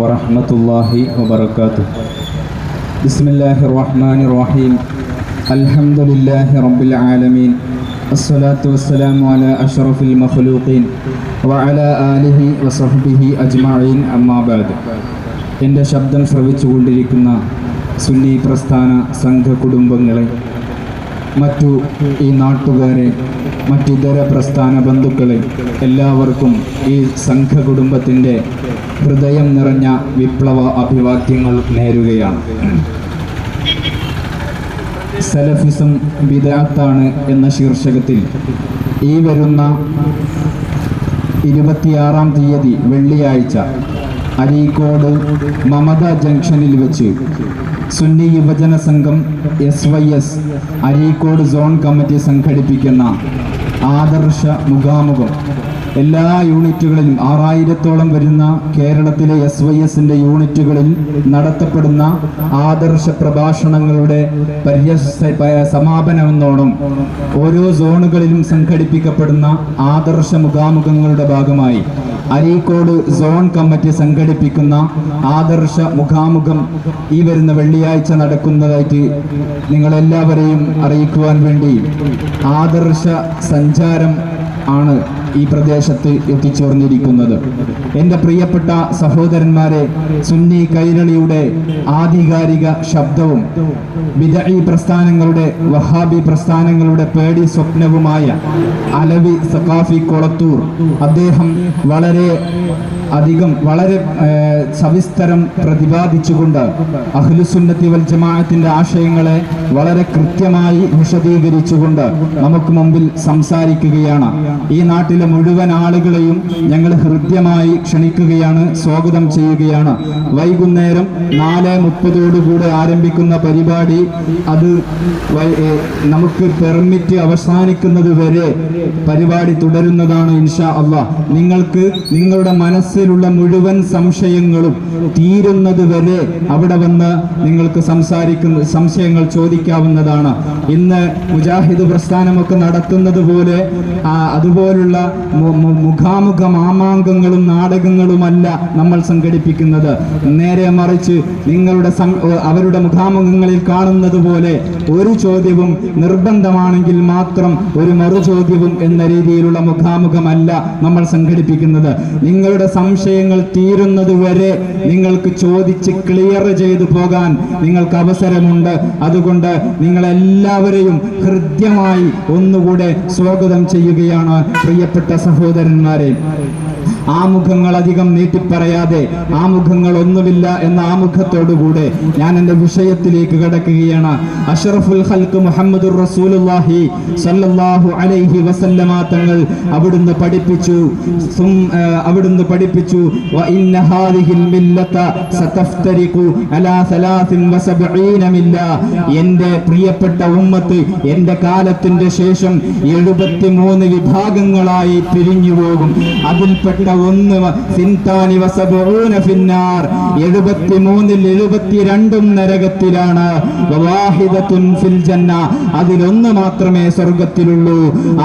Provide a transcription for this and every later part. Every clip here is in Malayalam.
വറഹ്മത്തുള്ളാഹി വബറകാതുഹു. ബിസ്മില്ലാഹിർ റഹ്മാനിർ റഹീം. അൽഹംദുലില്ലാഹി റബ്ബിൽ ആലമീൻ. അസ്സലാത്തു വസ്സലാമു അലാ അഷ്റഫിൽ മഖ്ലൂഖീൻ വഅലാ ആലിഹി വസഹ്ബിഹി അജ്മഈൻ. അമ്മാ ബഅദ്. എൻ്റെ ശബ്ദം ശ്രവിച്ചുകൊണ്ടിരിക്കുന്ന സുന്നി പ്രസ്ഥാന സംഘ കുടുംബങ്ങളെ, മറ്റു ഈ നാട്ടുകാരെ, മറ്റിതര പ്രസ്ഥാന ബന്ധുക്കളെ, എല്ലാവർക്കും ഈ സംഘ കുടുംബത്തിൻ്റെ ഹൃദയം നിറഞ്ഞ വിപ്ലവ അഭിവാദ്യങ്ങൾ നേരുകയാണ്. സലഫിസം ബിദ്അത്താണ് എന്ന ശീർഷകത്തിൽ ഈ വരുന്ന 26-ാം തീയതി വെള്ളിയാഴ്ച അരീക്കോട് മമത ജംഗ്ഷനിൽ വെച്ച് സുന്നി യുവജന സംഘം SYS അരീക്കോട് സോൺ കമ്മിറ്റി സംഘടിപ്പിക്കുന്ന ആദർശ മുഖാമുഖം എല്ലാ യൂണിറ്റുകളിലും 6000-ഓളം വരുന്ന കേരളത്തിലെ SYSന്റെ യൂണിറ്റുകളിൽ നടത്തപ്പെടുന്ന ആദർശ പ്രഭാഷണങ്ങളുടെ സമാപനമെന്നോണം ഓരോ സോണുകളിലും സംഘടിപ്പിക്കപ്പെടുന്ന ആദർശ മുഖാമുഖങ്ങളുടെ ഭാഗമായി അരീക്കോട് സോൺ കമ്മിറ്റി സംഘടിപ്പിക്കുന്ന ആദർശ മുഖാമുഖം ഈ വരുന്ന വെള്ളിയാഴ്ച നടക്കുന്നതായിട്ട് നിങ്ങളെല്ലാവരെയും അറിയിക്കുവാൻ വേണ്ടി ആദർശ സഞ്ചാരം ആണ് ഈ പ്രദേശത്ത് എത്തിച്ചേർന്നിരിക്കുന്നത്. എൻ്റെ പ്രിയപ്പെട്ട സഹോദരന്മാരെ, സുന്നി കൈരളിയുടെ ആധികാരിക ശബ്ദവും ബിദ്അഈ പ്രസ്ഥാനങ്ങളുടെ, വഹാബി പ്രസ്ഥാനങ്ങളുടെ പേടി സ്വപ്നവുമായ അലവി സഖാഫി കൊളത്തൂർ അദ്ദേഹം വളരെ സവിസ്തരം പ്രതിപാദിച്ചുകൊണ്ട് അഹ്ലുസുന്നത്തി വൽ ജമാഅത്തിന്റെ ആശയങ്ങളെ വളരെ കൃത്യമായി വിശദീകരിച്ചുകൊണ്ട് നമുക്ക് മുമ്പിൽ സംസാരിക്കുകയാണ്. ഈ നാട്ടിലെ മുഴുവൻ ആളുകളെയും ഞങ്ങൾ ഹൃദ്യമായി ക്ഷണിക്കുകയാണ്, സ്വാഗതം ചെയ്യുകയാണ്. വൈകുന്നേരം 4:30 ആരംഭിക്കുന്ന പരിപാടി അത് നമുക്ക് പെർമിറ്റ് അവസാനിക്കുന്നത് വരെ പരിപാടി തുടരുന്നതാണ് ഇൻഷാ അല്ലാഹ്. നിങ്ങൾക്ക് നിങ്ങളുടെ മനസ്സിലുള്ള മുഴുവൻ സംശയങ്ങളും തീരുന്നത് വരെ അവിടെ വന്ന് നിങ്ങൾക്ക് സംശയങ്ങൾ ചോദിക്കാവുന്നതാണ്. ഇന്ന് മുജാഹിദ് പ്രസ്ഥാനമൊക്കെ നടത്തുന്നത് പോലെ അതുപോലുള്ള മുഖാമുഖ മാമാങ്കങ്ങളും നാടകങ്ങളുമല്ല നമ്മൾ സംഘടിപ്പിക്കുന്നത്. നേരെ മറിച്ച് അവരുടെ മുഖാമുഖങ്ങളിൽ കാണുന്നത് പോലെ ഒരു ചോദ്യവും നിർബന്ധമാണെങ്കിൽ മാത്രം ഒരു മറുചോദ്യവും എന്ന രീതിയിലുള്ള മുഖാമുഖമല്ല നമ്മൾ സംഘടിപ്പിക്കുന്നത്. നിങ്ങളുടെ സംശയങ്ങൾ തീരുന്നത് വരെ നിങ്ങൾക്ക് ചോദിച്ച് ക്ലിയർ ചെയ്തു പോകാൻ നിങ്ങൾക്ക് അവസരമുണ്ട്. അതുകൊണ്ട് നിങ്ങളെല്ലാവരെയും ഹൃദ്യമായി ഒന്നുകൂടെ സ്വാഗതം ചെയ്യുകയാണ് പ്രിയപ്പെട്ട സഹോദരന്മാരെ. ആമുഖങ്ങൾ അധികം നീട്ടിപ്പറയാതെ, ആമുഖങ്ങൾ ഒന്നുമില്ല എന്ന ആമുഖത്തോടുകൂടെ ഞാൻ എൻ്റെ വിഷയത്തിലേക്ക് കടക്കുകയാണ്. അഷ്റഫുൽ ഖൽഖ് മുഹമ്മദുർ റസൂലുള്ളാഹി സ്വല്ലല്ലാഹു അലൈഹി വസല്ലമ തങ്ങൾ അവിടുന്ന് പഠിപ്പിച്ചു വ ഇന്ന ഹാദിഹിൽ മില്ലത സതഫ്തരിഖു അലാ 73 മില്ല. എൻ്റെ പ്രിയപ്പെട്ട ഉമ്മത്ത് എൻ്റെ കാലത്തിന്റെ ശേഷം 73 വിഭാഗങ്ങളായി പിരിഞ്ഞു പോകും. അതിൽപ്പെട്ട ഒന്ന് 73 നരകത്തിലാണ്. അതിലൊന്ന് മാത്രമേ സ്വർഗത്തിലുള്ളൂ.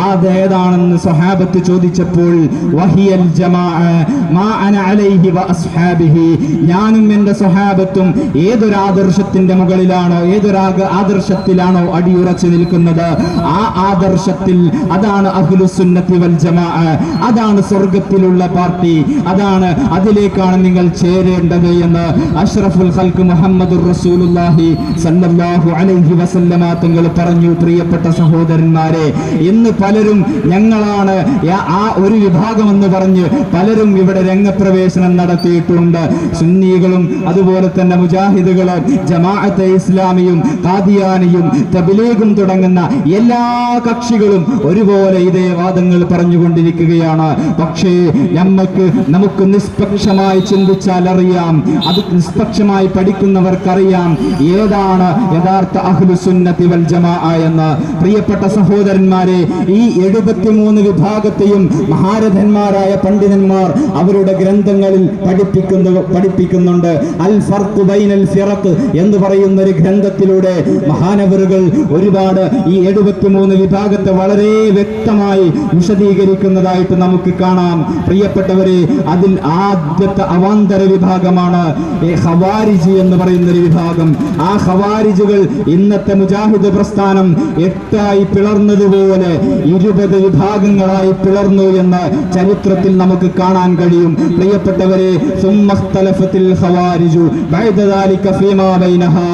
അതേതാണെന്ന് സ്വഹാബത്ത് ചോദിച്ചപ്പോൾ വഹിയൽ ജമാഅ മാ അന അലൈഹി വ അസ്ഹാബിഹി, ഞാനും എൻ്റെ സ്വഹാബത്തും ഏതൊരു ആദർശത്തിന്റെ മുകളിലാണോ, ഏതൊരു ആദർശത്തിലാണോ അടിയുറച്ചു നിൽക്കുന്നത്, ആ ആദർശത്തിൽ അതാണ് അഹ്ലുസുന്നത്തി വൽ ജമാഅ, അതാണ് സ്വർഗത്തിലുള്ള പാർട്ടി, അതിലേക്കാണ് നിങ്ങൾ ചേരേണ്ടത് എന്ന് അഷ്റഫുൽ ഖൽഖ് മുഹമ്മദുർ റസൂലുള്ളാഹി സല്ലല്ലാഹു അലൈഹി വസല്ലമ തങ്ങൾ പറഞ്ഞു. പ്രിയപ്പെട്ട സഹോദരന്മാരെ, ഇന്ന് പലരും ഞങ്ങളാണ് ആ ഒരു വിഭാഗമെന്ന് പറഞ്ഞ് പലരും ഇവിടെ രംഗപ്രവേശനം നടത്തിയിട്ടുണ്ട്. സുന്നികളും അതുപോലെ തന്നെ മുജാഹിദുകളും ജമാഅത്തെ ഇസ്ലാമിയും ഖാദിയാനിയും തബ്ലീഗും തുടങ്ങുന്ന എല്ലാ കക്ഷികളും ഒരുപോലെ ഇതേ വാദങ്ങൾ പറഞ്ഞുകൊണ്ടിരിക്കുകയാണ്. പക്ഷേ നമുക്ക് നിഷ്പക്ഷമായി ചിന്തിച്ചാൽ അറിയാം, അത് നിഷ്പക്ഷമായി പഠിക്കുന്നവർക്കറിയാം ഏതാണ് യഥാർത്ഥ അഹ്ലുസുന്നത്തി വൽ ജമാഅ എന്ന്. പ്രിയപ്പെട്ട സഹോദരന്മാരെ, ഈ 73 വിഭാഗത്തെയും മഹാരഥന്മാരായ പണ്ഡിതന്മാർ അവരുടെ ഗ്രന്ഥങ്ങളിൽ പഠിപ്പിക്കുന്നുണ്ട്. അൽ ഫർഖു ബൈനൽ ഫിറഖ് എന്ന് പറയുന്ന ഒരു ഗ്രന്ഥത്തിലൂടെ മഹാനവറുകൾ ഒരുപാട് ഈ 73 വിഭാഗത്തെ വളരെ വ്യക്തമായി വിശദീകരിക്കുന്നതായിട്ട് നമുക്ക് കാണാം. പ്രിയപ്പെട്ട പ്രിയപ്പെട്ടവരെ, അതിൽ ആദ്യത്തെ അവാന്തര വിഭാഗമാണ് ഖവാരിജി എന്ന് പറയുന്ന ഒരു വിഭാഗം. ആ ഖവാരിജുകൾ ഇന്നത്തെ മുജാഹിദ് പ്രസ്ഥാനം 8 പിളർന്നതുപോലെ 20 വിഭാഗങ്ങളായി പിളർന്നു എന്ന് ചരിത്രത്തിൽ നമുക്ക് കാണാൻ കഴിയും. പ്രിയപ്പെട്ടവരെ, സുമ്മഖ്തലഫത്തിൽ ഖവാരിജു ബഅദ ദാലിക ഫീമാ ബൈനഹാ,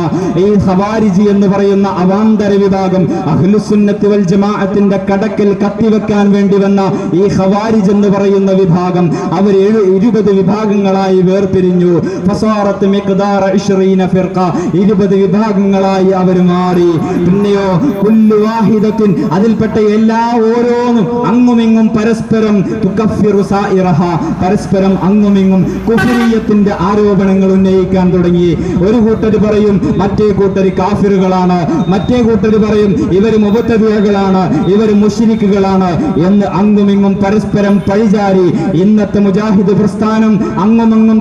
ഈ ഖവാരിജി എന്ന് പറയുന്ന അവാന്തര വിഭാഗം അഹ്ലുസുന്നത്തി വൽ ജമാഅത്തിന്റെ കടക്കൽ കത്തിവെക്കാൻ വേണ്ടി വന്ന ഈ ഖവാരിജ് എന്ന് പറയുന്ന വിഭാഗം അവർ 20 വിഭാഗങ്ങളായി വേർപിരിഞ്ഞു. ഫസാറത്ത് മിഖ്ദാറ 20 ഫിർഖ, 20 വിഭാഗങ്ങളായി അവർ മാറി. പിന്നെയോ കുല്ലു വാഹിദത്തിൻ, അതിൽപ്പെട്ട എല്ലാ ഓരോന്നും അങ്ങുമിങ്ങും പരസ്പരം തുകഫിറു സായിറഹ, പരസ്പരം അങ്ങുമിങ്ങും കുഫ്രിയത്തിന്റെ ആരോപണങ്ങൾ ഉന്നയിക്കാൻ തുടങ്ങി. ഒരു കൂട്ടർ പറയും മറ്റേ കൂട്ടർ കാഫിറുകളാണ്, മറ്റേ കൂട്ടർ പറയും ഇവർ മുബത്തദിഅകളാണ്, ഇവർ മുശ്രിക്കുകളാണ് എന്ന് അങ്ങുമിങ്ങും പരസ്പരം പഴിചാരി ഇന്നത്തെ മുജാഹിദ് പ്രസ്ഥാനം അങ്ങുമങ്ങും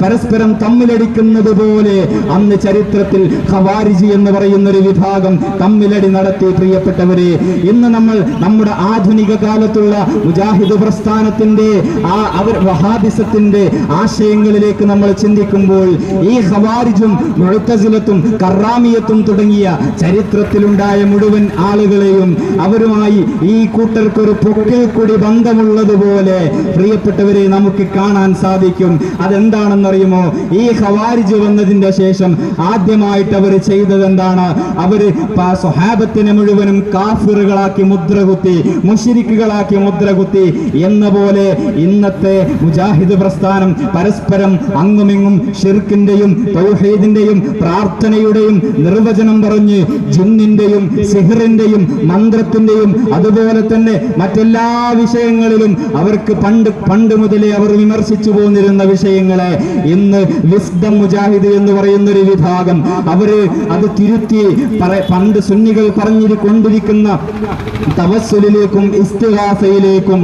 പരസ്പരം തമ്മിലടിക്കുന്നത് പോലെ അന്ന് ചരിത്രത്തിൽ ഖവാരിജി എന്ന് പറയുന്ന ഒരു വിഭാഗം തമ്മിലടി നടത്തി. പ്രിയപ്പെട്ടവരെ, ഇന്ന് നമ്മൾ നമ്മുടെ ആധുനിക കാലത്തുള്ള മുജാഹിദ് പ്രസ്ഥാനത്തിന്റെ അവർ വഹാബിസത്തിന്റെ ആശയങ്ങളിലേക്ക് നമ്മൾ ചിന്തിക്കുമ്പോൾ ഈ ഖവാരിജും മുഅ്തസിലത്തും കറാമിയത്തും തുടങ്ങിയ ചരിത്രത്തിലുണ്ടായ മുഴുവൻ ആളുകളെയും അവരുമായി ഈ കൂട്ടർക്കൊരു പൊക്കിൽ കൂടി ബന്ധമുള്ളതുപോലെ പ്രിയപ്പെട്ടവരെ നമുക്ക് കാണാൻ സാധിക്കും. അതെന്താണെന്നറിയുമോ? ഈ ഖവാരിജ് വന്നതിന്റെ ശേഷം ആദ്യമായിട്ട് അവർ ചെയ്തത് എന്താണ്? അവര് സ്വഹാബത്തിനെ മുഴുവനും കാഫിറുകളാക്കി മുദ്രകുത്തി, മുശ്രിക്കുകളാക്കി മുദ്രകുത്തി എന്ന പോലെ ഇന്നത്തെ മുജാഹിദ് പ്രസ്ഥാനം പരസ്പരം അങ്ങുമിങ്ങും ഷിർക്കിന്റെയും തൗഹീദിന്റെയും പ്രാർത്ഥനയുടെയും നിർവചനം പറഞ്ഞ് ജിന്നിന്റെയും സിഹ്റിന്റെയും മന്ത്രത്തിന്റെയും അതുപോലെ തന്നെ മറ്റെല്ലാ വിഷയങ്ങളിലും അവർക്ക് പണ്ട് മുതലേ അവർ വിമർശിച്ചു പോന്നിരുന്ന വിഷയങ്ങളെ ഇന്ന് വിസ്ഡം മുജാഹിദ് എന്ന് പറയുന്ന ഒരു വിഭാഗം അവര് അത് തിരുത്തി പണ്ട് സുന്നികൾ പറഞ്ഞിരിക്കൊണ്ടിരിക്കുന്ന തവസ്സുലിലേക്കും ഇസ്തിഗാസയിലേക്കും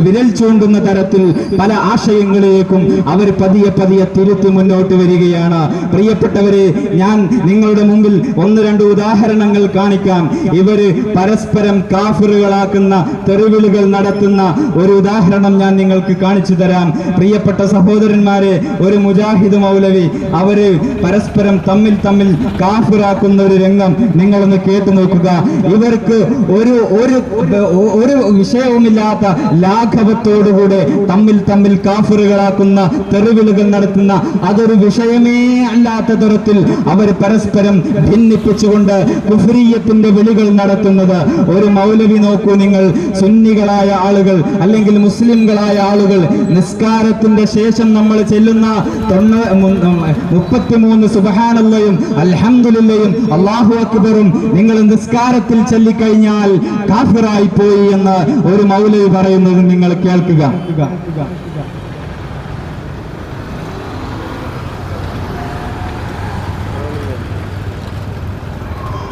വിരൽ ചൂണ്ടുന്ന തരത്തിൽ പല ആശയങ്ങളിലേക്കും അവർ പതിയെ പതിയെ തിരുത്തി മുന്നോട്ട് വരികയാണ്. പ്രിയപ്പെട്ടവരെ, ഞാൻ നിങ്ങളുടെ മുമ്പിൽ 1-2 ഉദാഹരണങ്ങൾ കാണിക്കാം. ഇവര് പരസ്പരം കാഫിറുകളാക്കുന്ന തെറിവിളികൾ നടത്തുന്ന ഒരു ഉദാഹരണം ഞാൻ നിങ്ങൾക്ക് കാണിച്ചു തരാം. പ്രിയപ്പെട്ട സഹോദരന്മാരെ, ഒരു മുജാഹിദ് മൗലവി അവര് പരസ്പരം തമ്മിൽ കാഫിറാക്കുന്ന ഒരു രംഗം നിങ്ങളൊന്ന് കേട്ടു നോക്കുക. ഇവർക്ക് ഒരു വിഷയവുമില്ലാത്ത ലാഘവത്തോടുകൂടെ തമ്മിൽ കാഫിറുകളാക്കുന്ന തെറിവിളികൾ നടത്തുന്ന അതൊരു വിഷയമേ അല്ലാത്ത തരത്തിൽ അവർ പരസ്പരം ഭിന്നിപ്പിച്ചുകൊണ്ട് കുഫ്രിയത്തിന്റെ വിളികൾ നടത്തുന്നത് ഒരു മൗലവി നോക്കൂ നിങ്ങൾ. സുന്നികളായ ആളുകൾ അല്ലെങ്കിൽ മുസ്ലിംകളായ ആളുകൾ നിസ്കാരത്തിന്റെ ശേഷം നമ്മൾ ചെല്ലുന്ന 33 സുബ്ഹാനല്ലാഹും അൽഹംദുലില്ലയും അല്ലാഹു അക്ബറും നിങ്ങൾ നിസ്കാരത്തിൽ ചൊല്ലിക്കഴിഞ്ഞാൽ കാഫിറായി പോയി എന്ന് ഒരു മൗലവി പറയുന്നത് നിങ്ങൾ കേൾക്കുക.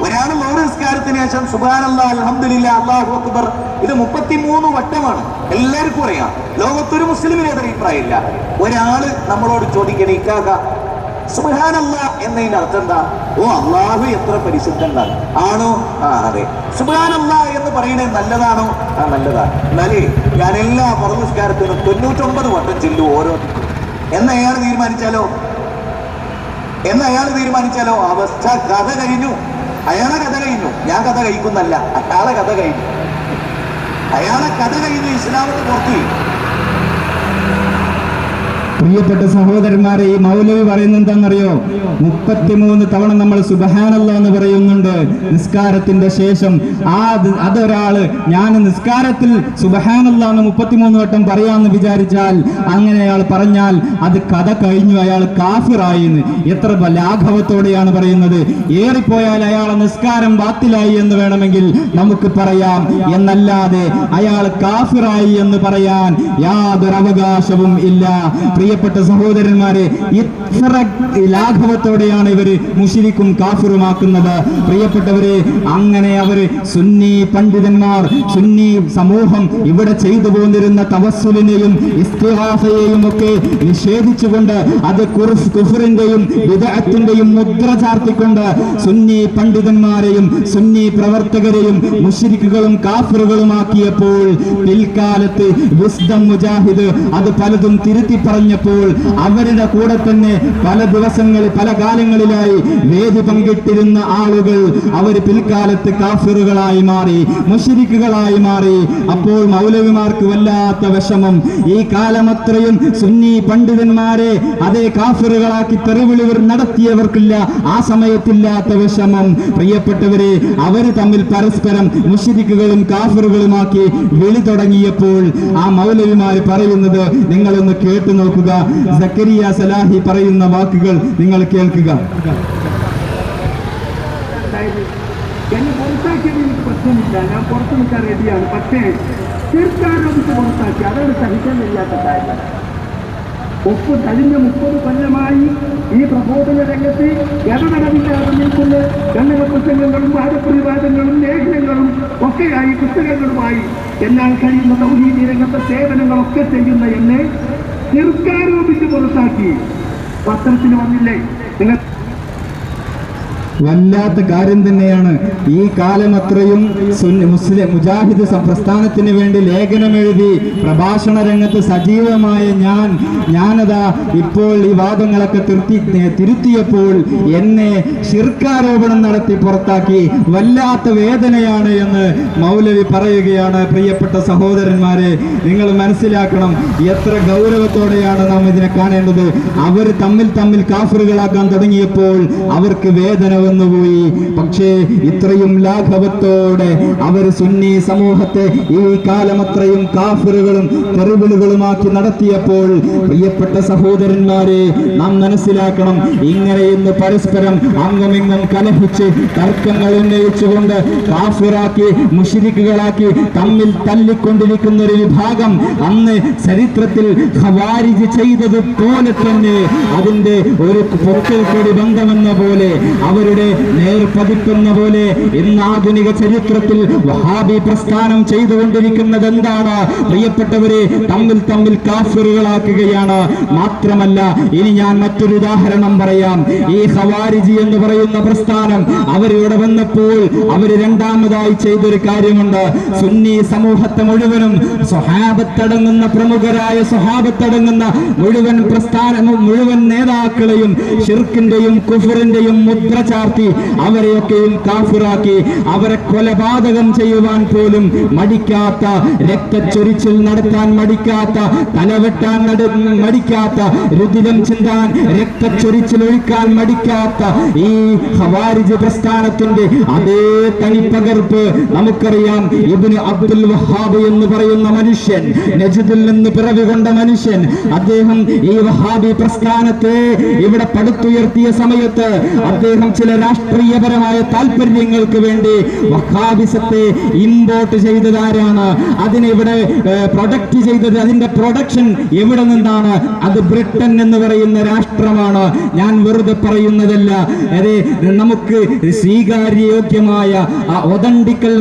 ഒരാൾ നിസ്കാരത്തിന് ശേഷം സുബ്ഹാനല്ലാഹ് അൽഹംദുലില്ലാഹ് അല്ലാഹു അക്ബർ ഇത് 33 വട്ടമാണ്. എല്ലാവർക്കും അറിയാം. ലോകത്തൊരു മുസ്ലിമിന് അത് അഭിപ്രായമില്ല. ഒരാള് നമ്മളോട് ചോദിക്കണേ, ഇക്കാക സുബ്ഹാനല്ലാഹ് എന്നതിന്റെ അർത്ഥം എന്താ? ഓ, അള്ളാഹു എത്ര പരിശുദ്ധനാണ്. ആണോ? ആ, അതെ. സുബ്ഹാനല്ലാഹ് എന്ന് പറയുന്നത് നല്ലതാണോ? ആ, നല്ലതാണ്. എന്നാലേ ഞാൻ എല്ലാ ഫർദ് നിസ്കാരത്തിനും 99 വട്ടം ചെല്ലും ഓരോ എന്ന് അയാൾ തീരുമാനിച്ചാലോ അവസ്ഥ കഥ കഴിഞ്ഞു. അയാളെ കഥ കഴിഞ്ഞു. ഞാൻ കഥ കഴിക്കുന്നല്ല, അയാളെ കഥ കഴിഞ്ഞു. ഇസ്ലാമിന് പുറത്തു. പ്രിയപ്പെട്ട സഹോദരന്മാരെ, ഈ മൗലവി പറയുന്നത് എന്താണെന്നറിയോ? 33 തവണ നമ്മൾ സുബ്ഹാനല്ലാഹ് എന്ന് പറയുന്നുണ്ട് നിസ്കാരത്തിന്റെ ശേഷം. അതൊരാള് ഞാൻ നിസ്കാരത്തിൽ സുബ്ഹാനല്ലാഹ് എന്ന് 33 വട്ടം പറയാമെന്ന് വിചാരിച്ചാൽ, അങ്ങനെ അയാൾ പറഞ്ഞാൽ അത് കഥ കഴിഞ്ഞു, അയാൾ കാഫിറായി. എത്ര ലാഘവത്തോടെയാണ് പറയുന്നത്. ഏറിപ്പോയാൽ അയാളെ നിസ്കാരം ബാത്തിലായി എന്ന് വേണമെങ്കിൽ നമുക്ക് പറയാം. എന്നല്ലാതെ അയാൾ കാഫിറായി എന്ന് പറയാൻ യാതൊരു അവകാശവും ഇല്ല. പ്രിയപ്പെട്ട സഹോദരന്മാരെ, ഇത്ര ലാഘവത്തോടെയാണ് ഇവര് മുശ്രിക്കും കാഫിറുമാക്കുന്നത്. പ്രിയപ്പെട്ടവരെ, അങ്ങനെ അവര് സുന്നി പണ്ഡിതന്മാർ, സുന്നി സമൂഹം ഇവിടെ ചെയ്തു പോന്നിരുന്ന തവസ്സുലിനെയും ഇസ്തിഗാസയെയും ഒക്കെ നിഷേധിച്ചുകൊണ്ട് അത് കുഫറിന്റെയും ബിദ്അത്തിന്റെയും മുദ്ര ചാർത്തിക്കൊണ്ട് സുന്നി പണ്ഡിതന്മാരെയും സുന്നി പ്രവർത്തകരെയും മുശ്രിക്കുകളും കാഫിറുകളുമാക്കിയപ്പോൾ പിൽക്കാലത്ത് വിസ്ഡം മുജാഹിദ് അത് പലതും തിരുത്തി പറഞ്ഞപ്പോൾ അവരുടെ കൂടെ തന്നെ പല ദിവസങ്ങളിൽ പല കാലങ്ങളിലായി വേദി പങ്കിട്ടിരുന്ന ആളുകൾ അവര് പിൽക്കാലത്ത് കാഫിറുകളായി മാറി, മുശ്രിക്കുകളായി മാറി. അപ്പോൾ മൗലവിമാർക്ക് വല്ലാത്ത വിഷമം. ഈ കാലമത്രയും സുന്നി പണ്ഡിതന്മാരെ അതേ കാഫിറുകളാക്കി തെറിവിളിവർ നടത്തിയവർക്കില്ല ആ സമയത്തില്ലാത്ത വിഷമം. പ്രിയപ്പെട്ടവരെ, അവര് തമ്മിൽ പരസ്പരം മുശ്രിക്കുകളും കാഫിറുകളുമാക്കി വിളി തുടങ്ങിയപ്പോൾ ആ മൗലവിമാര് പറയുന്നത് നിങ്ങളൊന്ന് കേട്ടു നോക്കുക. സക്കരിയ സലാഹി പറയുന്ന വാക്കുകൾ നിങ്ങൾ കേൾക്കുക. എന്നെ പുറത്താക്കിയത് എനിക്ക് പ്രശ്നമില്ല, ഞാൻ പുറത്തു നിൽക്കാൻ റെഡിയാണ്. പക്ഷേ തീർച്ചയായിട്ടും പുറത്താക്കി, അതൊരു സഹിക്കാൻ കഴിയാത്ത കാര്യം. കഴിഞ്ഞ 30 കൊല്ലമായി ഈ പ്രബോധന രംഗത്ത് ഇടപെടലില്ലാതെ നിൽക്കുന്ന ഗണ്ണപ്രസംഗങ്ങളും വാദപ്രതിവാദങ്ങളും ലേഖനങ്ങളും ഒക്കെയായി പുസ്തകങ്ങളുമായി എന്നാൽ കഴിയുന്ന തൗഹീദി രംഗത്തെ സേവനങ്ങളൊക്കെ ചെയ്യുന്ന എന്നെ ചെറുക്കാരോപിച്ച് പുറത്താക്കി. പത്രത്തിന് വന്നില്ലേ? നിങ്ങൾ വല്ലാത്ത കാര്യം തന്നെയാണ്. ഈ കാലമത്രയും മുസ്ലിം മുജാഹിദ് പ്രസ്ഥാനത്തിന് വേണ്ടി ലേഖനമെഴുതി പ്രഭാഷണ രംഗത്ത് സജീവമായ ഞാനതാ ഇപ്പോൾ ഈ വാദങ്ങളൊക്കെ തിരുത്തിയപ്പോൾ എന്നെ ശിർക്കാരോപണം നടത്തി പുറത്താക്കി. വല്ലാത്ത വേദനയാണ് എന്ന് മൗലവി പറയുകയാണ്. പ്രിയപ്പെട്ട സഹോദരന്മാരെ, നിങ്ങൾ മനസ്സിലാക്കണം, എത്ര ഗൗരവത്തോടെയാണ് നാം ഇതിനെ കാണേണ്ടത്. അവർ തമ്മിൽ കാഫിറുകളാക്കാൻ തുടങ്ങിയപ്പോൾ അവർക്ക് വേദന വന്നുപോയി. പക്ഷേ ഇത്രയും ലാഘവത്തോടെ അവർ സുന്നി സമൂഹത്തെ ഈ കാലമത്രയും കാഫിറുകളും തെറിവിളുകളുമാക്കി നടത്തിയപ്പോൾ പ്രിയപ്പെട്ട സഹോദരന്മാരെ, നാം മനസ്സിലാക്കണം, ഇങ്ങനെയെന്ന് പരസ്പരം അങ്ങുമിങ്ങും കലഹിച്ച് തർക്കങ്ങൾ ഉന്നയിച്ചുകൊണ്ട് കാഫിറാക്കി മുശ്രിക്കുകളാക്കി തമ്മിൽ തല്ലിക്കൊണ്ടിരിക്കുന്ന ഒരു വിഭാഗം അന്ന് ചരിത്രത്തിൽ ഖവാരിജ് ചെയ്തതുപോലെ തന്നെ അതിന്റെ ഒരു പൊക്കൽ കൊടി ബന്ധമെന്ന പോലെ അവരുടെ നേർപതിപ്പെന്ന പോലെ ഇന്ന് ആധുനിക ചരിത്രത്തിൽ വഹാബി പ്രസ്ഥാനം ചെയ്തുകൊണ്ടിരിക്കുന്നത് എന്താണ്? പ്രിയപ്പെട്ടവരെ, തമ്മിൽ കാഫിറുകളാക്കുകയാണ്. മാത്രമല്ല, ഇനി ഞാൻ മറ്റൊരു ഉദാഹരണം പറയാം. ഈ ഖവാരിജി എന്ന് പറയുന്ന പ്രസ്ഥാനം അവരിവിടെ വന്നപ്പോൾ അവര് രണ്ടാമതായി ചെയ്തൊരു കാര്യമുണ്ട്. സുന്നി സമൂഹത്തെ മുഴുവനും സ്വഹാബത്തടങ്ങുന്ന പ്രമുഖരായ സ്വഹാബത്തടങ്ങുന്ന മുഴുവൻ നേതാക്കളെയും ഷിർക്കിന്റെയും കുഫറിന്റെയും മുദ്ര ചാർത്തി അവരെയൊക്കെയും കാഫിറാക്കി. അവരെ കൊലപാതകം ചെയ്യുവാൻ പോലും മടിക്കാത്ത, രക്തച്ചൊരിച്ചിൽ നടത്താൻ മടിക്കാത്ത, തലവെട്ടാൻ മടിക്കാത്ത, രുധിരം ചിന്താൻ രക്തച്ചൊരിച്ചിൽ ഒഴിക്കാൻ മടിക്കാത്ത ഈ ഖവാരിജ് പ്രസ്ഥാനത്തിന്റെ അതേ തനിപ്പകർപ്പ് നമുക്കറിയാം. ഇബ്നു അബ്ദുൽ വഹാബ് എന്ന് പറയുന്ന മനുഷ്യൻ, നജ്ദിൽ നിന്ന് പിറവി കൊണ്ട മനുഷ്യൻ, അദ്ദേഹം ഈ വഹാബി പ്രസ്ഥാനത്തെ ഇവിടെ പടുത്തുയർത്തിയ സമയത്ത് അദ്ദേഹം ചില രാഷ്ട്രീയപരമായ താല്പര്യങ്ങൾക്ക് വേണ്ടി വഹാബിസത്തെ ഇമ്പോർട്ട് ചെയ്തതാരാണ്? അതിനിവിടെ പ്രൊഡക്റ്റ് ചെയ്തത്, അതിന്റെ പ്രൊഡക്ഷൻ എവിടെ നിന്നാണ്? അത് ബ്രിട്ടൻ എന്ന് പറയുന്ന രാഷ്ട്രമാണ്. ഞാൻ വെറുതെ പറയുന്നതല്ല. അതെ, നമുക്ക് സ്വീകാര്യോഗ്യമായ ഒതന്റിക്കൽ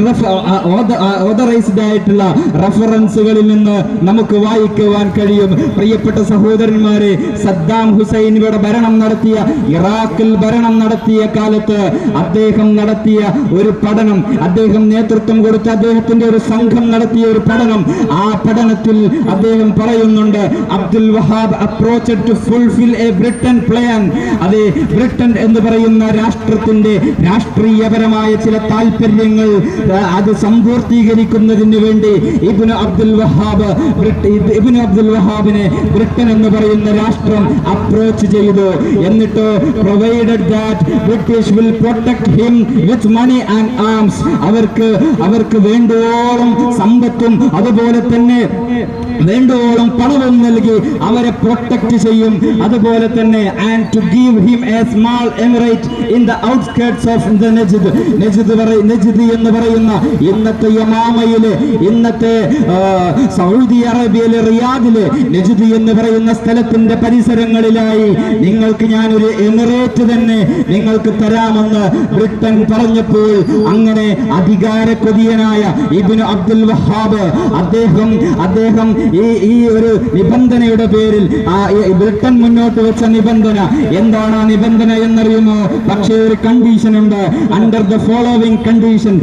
ഓതറൈസ്ഡ് ആയിട്ടുള്ള റഫറൻസുകളിൽ നിന്ന് നമുക്ക് വായിക്കുവാൻ കഴിയും. പ്രിയപ്പെട്ട സഹോദരന്മാരെ, സദ്ദാം ഹുസൈൻ ഇവിടെ ഭരണം നടത്തിയ, ഇറാഖിൽ ഭരണം നടത്തിയ കാലത്ത് അദ്ദേഹം നടത്തിയ ഒരു പഠനം, അദ്ദേഹം നേതൃത്വം കൊടുത്ത അദ്ദേഹത്തിന്റെ ഒരു സംഘം നടത്തിയ ഒരു പഠനം, ആ പഠനത്തിൽ അദ്ദേഹം പറയുന്നുണ്ട്, Abdul Wahab approached to fulfil a Britain plan. അതെ, ബ്രിട്ടൻ എന്ന് പറയുന്ന രാഷ്ട്രത്തിന്റെ രാഷ്ട്രീയപരമായ ചില താല്പര്യങ്ങൾ അത് സമ്പൂർത്തീകരിക്കുന്നതിന് വേണ്ടി ഇബ്നു അബ്ദുൽ വഹാബിനെ ബ്രിട്ടൻ എന്ന് പറയുന്ന രാഷ്ട്രം അപ്രോച്ച് ചെയ്തു. എന്നിട്ട് provided that British will protect him with money and arms. അവർക്ക് വേണ്ടോളം സമ്പത്തും അതുപോലെ തന്നെ വേണ്ടോളം പണവും നൽകി അവരെ പ്രൊട്ടക്ട് ചെയ്യും. അതുപോലെ തന്നെ and to give him a small emirate in the outskirts of the Najd. Najd എന്ന് പറയുന്ന ഇന്നത്തെ യമാമയിലെ, ഇന്നത്തെ സൗദി അറേബ്യയിലെ റിയാദിലെ നജ്ദ് എന്ന് പറയുന്ന സ്ഥലത്തിന്റെ പരിസരങ്ങളിലായി നിങ്ങൾക്ക് ഞാനൊരു എമിറേറ്റ് തന്നെ നിങ്ങൾക്ക് തരാമെന്ന് ബ്രിട്ടൻ പറഞ്ഞപ്പോൾ അങ്ങനെ അധികാരക്കൊതിയനായ ഇബ്നു അബ്ദുൽ വഹാബ് അദ്ദേഹം ഈ ഒരു നിബന്ധനയുടെ പേരിൽ ബ്രിട്ടൻ മുന്നോട്ട് വെച്ച നിബന്ധന എന്താണ്? ആ നിബന്ധന എന്നറിയുമോ? പക്ഷേ ഒരു കണ്ടീഷൻ ഉണ്ട്. അണ്ടർ ദ ഫോളോവിംഗ് കണ്ടീഷൻ,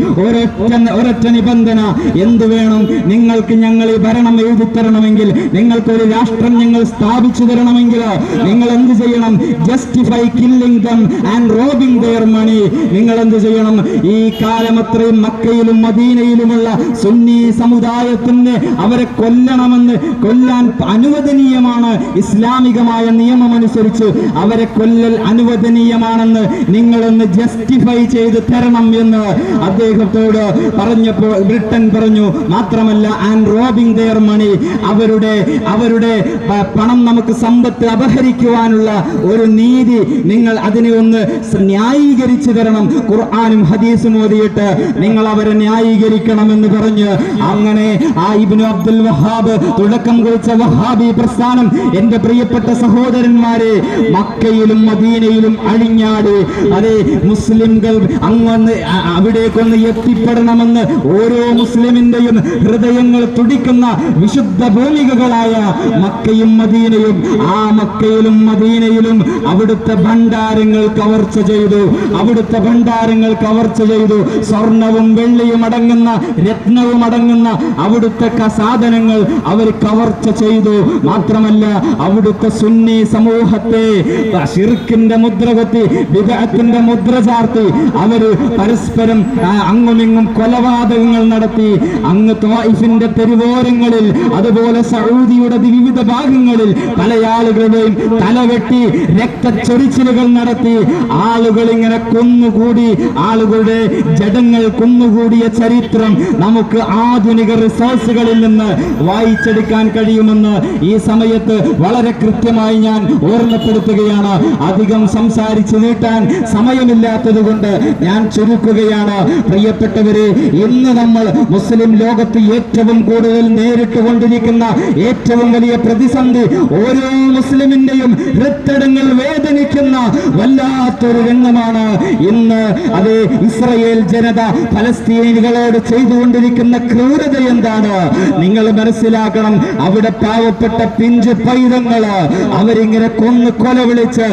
ഒരൊറ്റ നിബന്ധന. എന്ത് വേണം? നിങ്ങൾക്ക് ഞങ്ങൾ ഈ ഭരണം എഴുതി തരണമെങ്കിൽ, നിങ്ങൾക്കൊരു രാഷ്ട്രം ഞങ്ങൾ സ്ഥാപിച്ചു തരണമെങ്കിൽ നിങ്ങൾ എന്ത് ചെയ്യണം? Justify killing them and robbing their money. നിങ്ങൾ എന്ത് ചെയ്യണം? ഈ കാലം അത്രയും മക്കയിലും മദീനയിലുമുള്ള സുന്നി സമുദായത്തിന് അവരെ കൊല്ലാൻ അനുവദനീയമാണ്. ഇസ്ലാമികമായ നിയമമനുസരിച്ച് അവരെ കൊല്ലൽ അനുവദനീയമാണെന്ന് നിങ്ങളൊന്ന് ജസ്റ്റിഫൈ ചെയ്ത് തരണം എന്ന് അദ്ദേഹത്തോട് പറഞ്ഞപ്പോൾ ബ്രിട്ടൻ പറഞ്ഞു. മാത്രമല്ല ആൻഡ് റോബിംഗ് ദെയർ മണി, അവരുടെ പണം നമുക്ക് സമ്പത്ത് അപഹരിക്കുവാനുള്ള ഒരു നീതി നിങ്ങൾ അതിനെ ഒന്ന് ന്യായീകരിച്ചു തരണം. ഖുർആനും ഹദീസും ഓതിയിട്ട് നിങ്ങൾ അവരെ ന്യായീകരിക്കണമെന്ന് പറഞ്ഞ് അങ്ങനെ ആ ഇബ്നു അബ്ദുൽ വഹാബ് തുടക്കം കുറിച്ച വഹാബി പ്രസ്ഥാനം എന്റെ പ്രിയപ്പെട്ട സഹോദരന്മാരെ മക്കയിലും മദീനയിലും അഴിഞ്ഞാടി. അതെ, മുസ്ലിംകൾ അങ്ങ് അവിടേക്കൊന്ന് എത്തിപ്പെടണമെന്ന് ഓരോ മുസ്ലിമിന്റെയും ഹൃദയങ്ങൾ തുടിക്കുന്ന വിശുദ്ധ ഭൂമികകളായ മക്കയും മദീനയും, ആ മക്കയിലും മദീനയിലും അവിടുത്തെ ഭണ്ഡാരങ്ങൾ കവർച്ച ചെയ്തു. സ്വർണവും വെള്ളിയും അടങ്ങുന്ന, രത്നവും അടങ്ങുന്ന അവിടുത്തെ സാധനങ്ങൾ അവർ കവർച്ച ചെയ്തു. മാത്രമല്ല അവിടുത്തെ സുന്നി സമൂഹത്തെ ശിർക്കിന്റെ മുദ്ര കൊത്തി, ബിദ്അത്തിന്റെ മുദ്ര ചാർത്തി അവര് പരസ്പരം അങ്ങുമിങ്ങും കൊലപാതകങ്ങൾ നടത്തി. അങ്ങ് ത്വായിഫിന്റെ തെരുവോരങ്ങളിൽ, അതുപോലെ സൗദിയുടെ വിവിധ ഭാഗങ്ങളിൽ പല ആളുകളുടെയും തലവെട്ടി രക്തച്ചൊരിച്ചിലുകൾ നടത്തി. ആളുകൾ ഇങ്ങനെ കൊന്നുകൂടി, ആളുകളുടെ ജഡങ്ങൾ കൊന്നുകൂടിയ ചരിത്രം നമുക്ക് ആധുനിക റിസോഴ്സുകളിൽ നിന്ന് വായിച്ചെടുക്കാൻ കഴിയുമെന്ന് ഈ സമയത്ത് വളരെ കൃത്യമായി ഞാൻ ഓർമ്മപ്പെടുത്തുകയാണ്. അധികം സംസാരിച്ചു നീട്ടാൻ സമയമില്ലാത്തത് കൊണ്ട് ഞാൻ ചുരുക്കുകയാണ്. പ്രിയപ്പെട്ടവരെ, ഇന്ന് നമ്മൾ മുസ്ലിം ലോകത്ത് ഏറ്റവും കൂടുതൽ നേരിട്ടുകൊണ്ടിരിക്കുന്ന ഏറ്റവും വലിയ പ്രതിസന്ധി, ഓരോ മുസ്ലിമിന്റെയും ഹൃത്തടങ്ങൾ വേദനിക്കുന്ന വല്ലാത്തൊരു രംഗമാണ് ഇന്ന്. അത് ഇസ്രയേൽ ജനത ഫലസ്തീനികളോട് ചെയ്തുകൊണ്ടിരിക്കുന്ന ക്രൂരത എന്താണ് നിങ്ങൾ മനസ്സിലാക്കണം. അവിടെ പാവപ്പെട്ട പിഞ്ച് പൈതങ്ങള് അവരിങ്ങനെ കൊല വിളിച്ച്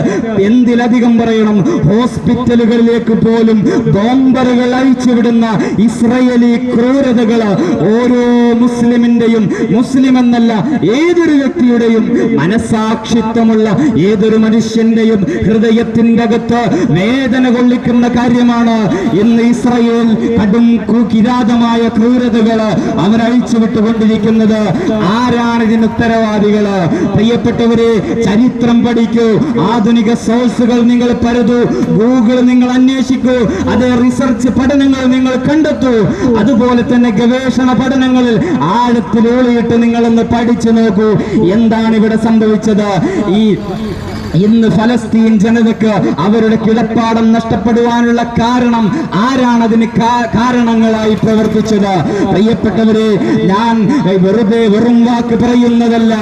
എന്തിലധികം പറയണം, ഹോസ്പിറ്റലുകളിലേക്ക് പോലും ബോംബറുകൾ അയച്ചുവിടുന്ന ഇസ്രയേലി ക്രൂരതകള് ഓരോ മുസ്ലിമിന്റെയും, മുസ്ലിം എന്നല്ല ഏതൊരു വ്യക്തിയുടെയും, മനസാക്ഷിത്വമുള്ള ഏതൊരു മനുഷ്യന്റെയും ഹൃദയത്തിന്റെ അകത്ത് വേദന കൊള്ളിക്കുന്ന കാര്യമാണ്. ഇന്ന് ഇസ്രയേൽ കടും കിരാതമായ ക്രൂരതകള് അവരഴിച്ചു വിട്ടുകൊണ്ടിരിക്കുന്നത്. ആരാണ് ഇതിന് ഉത്തരവാദികള്? പ്രിയപ്പെട്ടവരെ, ചരിത്രം പഠിക്കൂ, ആധുനിക സോഴ്സുകൾ നിങ്ങൾ പരതൂ, ഗൂഗിൾ നിങ്ങൾ അന്വേഷിക്കൂ, അതേ റിസർച്ച് പഠനങ്ങൾ നിങ്ങൾ കണ്ടെത്തൂ, അതുപോലെ തന്നെ ഗവേഷണ പഠനങ്ങളിൽ ആഴത്തിലൂളിയിട്ട് നിങ്ങളൊന്ന് പഠിച്ചു നോക്കൂ. എന്താണ് ഇവിടെ സംഭവിച്ചത്? ഇന്ന് ഫലസ്തീൻ ജനതയ്ക്ക് അവരുടെ കിടപ്പാടം നഷ്ടപ്പെടുവാനുള്ള കാരണം ആരാണ്? അതിന് കാരണങ്ങളായി പ്രവർത്തിച്ചത്? പ്രിയപ്പെട്ടവരെ, ഞാൻ വെറും വാക്ക് പറയുന്നതല്ല.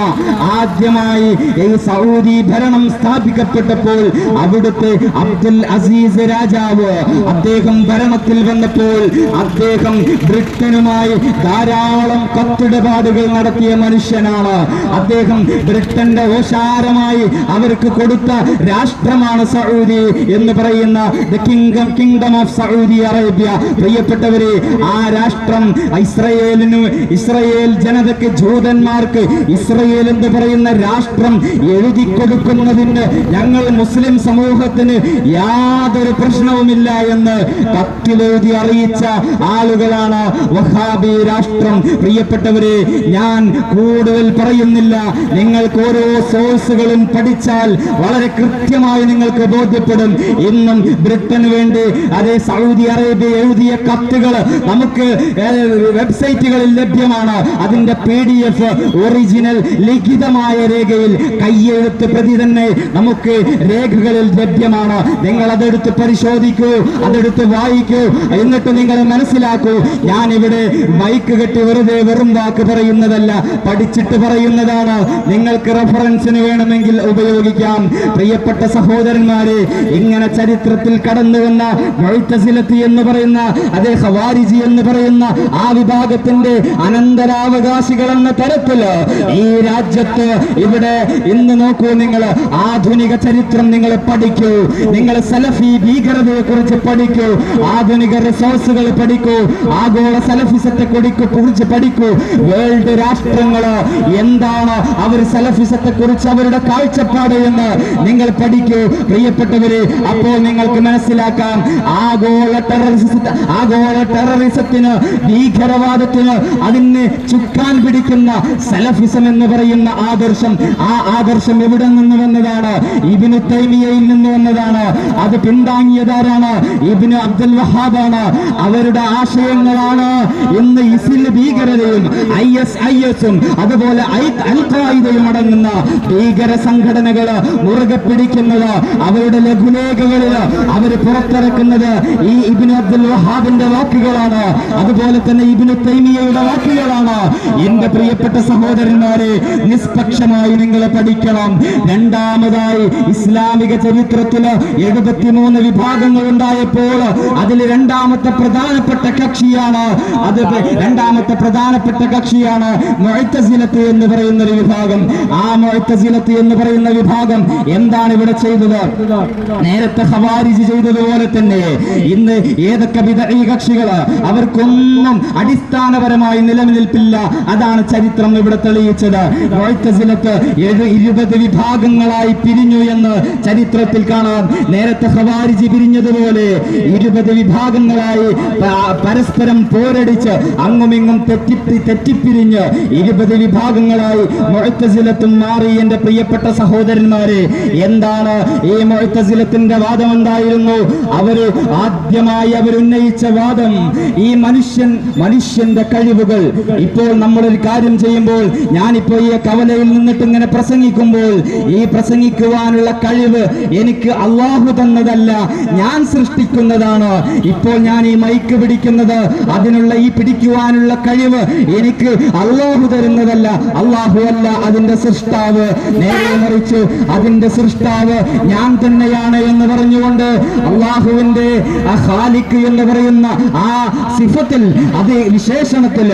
ആദ്യമായി ഈ സൗദി ഭരണം സ്ഥാപിക്കപ്പെട്ടപ്പോൾ അവിടുത്തെ അബ്ദുൽ അസീസ് രാജാവ് അദ്ദേഹം ഭരണത്തിൽ വന്നപ്പോൾ അദ്ദേഹം ബ്രിട്ടനുമായി ധാരാളം കത്തിടപാടുകൾ നടത്തിയ മനുഷ്യനാണ്. അദ്ദേഹം ബ്രിട്ടന്റെ ഓശാരമായി അവർക്ക് കൊടുത്ത രാഷ്ട്രമാണ് സൗദി എന്ന് പറയുന്ന കിങ്ഡം ഓഫ് സൗദി അറേബ്യ. പ്രിയപ്പെട്ടവരെ, ആ രാഷ്ട്രം ഇസ്രയേൽ ജനതയ്ക്ക്, ജൂതന്മാർക്ക് ഇസ്രയേൽ എന്ന് പറയുന്ന രാഷ്ട്രം എഴുതി കൊടുക്കുന്നതിന് ഞങ്ങൾ മുസ്ലിം സമൂഹത്തിന് യാതൊരു പ്രശ്നവുമില്ല എന്ന് കത്തിലെഴുതി അറിയിച്ച ആളുകളാണ് വഹാബി രാഷ്ട്രം. പ്രിയപ്പെട്ടവരെ, ഞാൻ കൂടുതൽ പറയുന്നില്ല. നിങ്ങൾക്ക് ഓരോ സോഴ്സുകളും പഠിച്ചാൽ വളരെ കൃത്യമായി നിങ്ങൾക്ക് ബോധ്യപ്പെടും. ഇന്നും ബ്രിട്ടന് വേണ്ടി അതേ സൗദി അറേബ്യ എഴുതിയ കത്തുകൾ നമുക്ക് വെബ്സൈറ്റുകളിൽ ലഭ്യമാണ്. അതിന്റെ PDF ഒറിജിനൽ ലിഖിതമായ രേഖയിൽ കയ്യെഴുത്ത് പ്രതി തന്നെ നമുക്ക് രേഖകളിൽ ലഭ്യമാണ്. നിങ്ങൾ അതെടുത്ത് പരിശോധിക്കൂ, അതെടുത്ത് വായിക്കൂ, എന്നിട്ട് നിങ്ങൾ മനസ്സിലാക്കൂ. ഞാനിവിടെ മൈക്ക് കെട്ടി വെറുതെ വെറും വാക്ക് പറയുന്നതല്ല, പഠിച്ചിട്ട് പറയുന്നതാണ്. നിങ്ങൾക്ക് റെഫറൻസിന് വേണമെങ്കിൽ ഉപയോഗിക്കാം. പ്രിയപ്പെട്ട സഹോദരന്മാരെ, ഇങ്ങനെ ചരിത്രത്തിൽ കടന്നു വന്ന മുഅ്തസിലത്തി എന്ന് പറയുന്ന അതേ ഖവാരിജി എന്ന് പറയുന്ന ആ വിഭാഗത്തിന്റെ അനന്തരാവകാശികൾ എന്ന തരത്തില് ഈ രാജ്യത്ത് ഇവിടെ ഇന്ന് നോക്കൂ, നിങ്ങൾ ആധുനിക ചരിത്രം നിങ്ങൾ പഠിക്കൂ, നിങ്ങൾ സലഫി ഭീകരതയെ കുറിച്ച് പഠിക്കൂ, ആധുനിക റിസോഴ്സുകൾ പഠിക്കൂ, ആഗോള സലഫിസത്തെ കുറിച്ച് പഠിക്കൂ. വേൾഡ് രാഷ്ട്രങ്ങള് എന്താണ് അവർ സലഫിസത്തെ കുറിച്ച് അവരുടെ കാഴ്ചപ്പാട് എന്ന് നിങ്ങൾ പഠിക്കൂ പ്രിയപ്പെട്ടവരെ. അപ്പോൾ നിങ്ങൾക്ക് മനസ്സിലാക്കാം ആഗോള ടെററിസത്തിന്, ഭീകരവാദത്തിന് അതിന് ചുക്കാൻ പിടിക്കുന്ന സലഫിസം എന്ന് പറയുന്ന ആദർശം, ആ ആദർശം എവിടെ നിന്ന് വന്നതാണ്? ഇബ്നു തൈമിയയിൽ നിന്ന് വന്നതാണ്. അത് പിന്താങ്ങിയതാരാണ്? ഇബ്നു അബ്ദുൽ വഹാബാണ്. അവരുടെ ആശയങ്ങളാണ് ഇന്ന് ഇസ്ലാം ഭീകരതയും ISIS-ഉം അതുപോലെ അൽ-ഖായിദയും അടങ്ങുന്ന ഭീകര സംഘടനകൾ മുറുകെ പിടിക്കുന്നത്. അവരുടെ ലഘുലേഖകളിൽ അവർ പുറത്തിറക്കുന്നത് ഈ ഇബ്നു അബ്ദുൽ വഹാബിന്റെ വാക്കുകളാണ്, അതുപോലെ തന്നെ ഇബ്നു തൈമിയയുടെ വാക്കുകളാണ്. എന്റെ പ്രിയപ്പെട്ട സഹോദരന്മാരെ, നിഷ്പക്ഷമായി നിങ്ങൾ പഠിക്കണം. രണ്ടാമതായി ഇസ്ലാമിക ചരിത്രത്തില് 73 വിഭാഗങ്ങൾ ഉണ്ടായപ്പോൾ അതിൽ രണ്ടാമത്തെ പ്രധാനപ്പെട്ട കക്ഷിയാണ് മുഅ്തസിലത്ത് എന്ന് പറയുന്ന ഒരു വിഭാഗം. ആ മുഅ്തസിലത്ത് എന്ന് പറയുന്ന വിഭാഗം എന്താണ് ഇവിടെ ചെയ്തത്? നേരത്തെ ഖവാരിജ് ചെയ്തതുപോലെ തന്നെ ഇന്ന് ഏതൊക്കെ ബിദ്അഈ കക്ഷികള്, അവർക്കൊന്നും അടിസ്ഥാനപരമായി നിലനിൽപ്പില്ല. അതാണ് ചരിത്രം ഇവിടെ തെളിയിച്ചത്. മുഅ്തസിലത്ത് 20 വിഭാഗങ്ങളായി പിരിഞ്ഞു എന്ന് ചരിത്രത്തിൽ കാണാം. നേരത്തെ ഖവാരിജ് പിരിഞ്ഞതുപോലെ 20 വിഭാഗങ്ങളായി പരസ്പരം പോരടിച്ച് അങ്ങുമിങ്ങും തെറ്റിപ്പിരിഞ്ഞ് 20 വിഭാഗങ്ങളായി മുഅ്തസിലത്തും മാറി. എന്റെ പ്രിയപ്പെട്ട സഹോദരന്മാരെ, എന്താണ് ഈ മുഅ്തസിലത്തിന്റെ വാദം? എന്തായിരുന്നു അവര് ആദ്യമായി അവരുന്നയിച്ച വാദം? ഈ മനുഷ്യന്റെ കഴിവുകൾ. ഇപ്പോൾ നമ്മളൊരു കാര്യം ചെയ്യുമ്പോൾ, ഞാനിപ്പോ ഈ കവലയിൽ നിന്നിട്ട് ഇങ്ങനെ പ്രസംഗിക്കുമ്പോൾ, ഈ പ്രസംഗിക്കുവാനുള്ള കഴിവ് എനിക്ക് അള്ളാഹു തന്നതല്ല, ഞാൻ സൃഷ്ടിക്കുന്നതാണ്. ഇപ്പോൾ ഞാൻ ഈ മൈക്ക് പിടിക്കുന്നത്, അതിനുള്ള ഈ പിടിക്കുവാനുള്ള കഴിവ് എനിക്ക് അള്ളാഹു തരുന്നതല്ല, അള്ളാഹു അല്ല അതിന്റെ സൃഷ്ടാവ്. നേരെ മറിച്ച് അതിന്റെ സൃഷ്ടാവ് ഞാൻ തന്നെയാണ് എന്ന് പറഞ്ഞുകൊണ്ട് അള്ളാഹുവിന്റെ ഖാലിഖ് എന്ന് പറയുന്ന ആ സിഫത്തിൽ, അതേ വിശേഷണത്തിൽ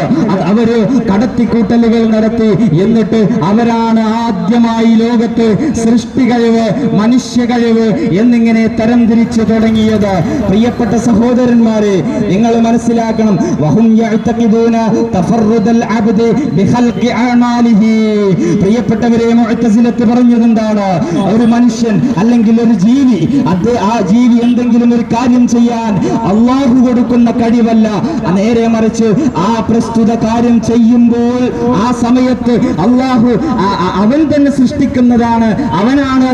അവര് കടത്തിക്കൂട്ടലുകൾ നടത്തി. എന്നിട്ട് അവരാണ് ആദ്യമായി ലോകത്ത് സൃഷ്ടി കഴിവ്, മനുഷ്യ കഴിവ് എന്നിങ്ങനെ തരംതിരിച്ചു തുടങ്ങിയത്. പ്രിയപ്പെട്ട സഹോദരന്മാരെ, നിങ്ങൾ മനസ്സിലാക്കണം. വഹും യഅ്തഖിദൂന തഫറുദൽ അബ്ദി ബിഖൽഖി അഅമാലിഹി. പ്രിയപ്പെട്ടവരെ, മുഅ്തസിലത്ത് പറഞ്ഞത് എന്താണ്? ഒരു മനുഷ്യൻ അല്ലെങ്കിൽ ഒരു ജീവി, ആ ജീവി എന്തെങ്കിലും ഒരു കാര്യം ചെയ്യാൻ അള്ളാഹു കൊടുക്കുന്ന കഴിവല്ല, നേരെ മറിച്ച് ആ പ്രസ്തുത കാര്യം ചെയ്യുമ്പോൾ ആ സമയത്ത് അള്ളാഹു അവൻ തന്നെ സൃഷ്ടിക്കുന്നതാണ്, അവനാണ്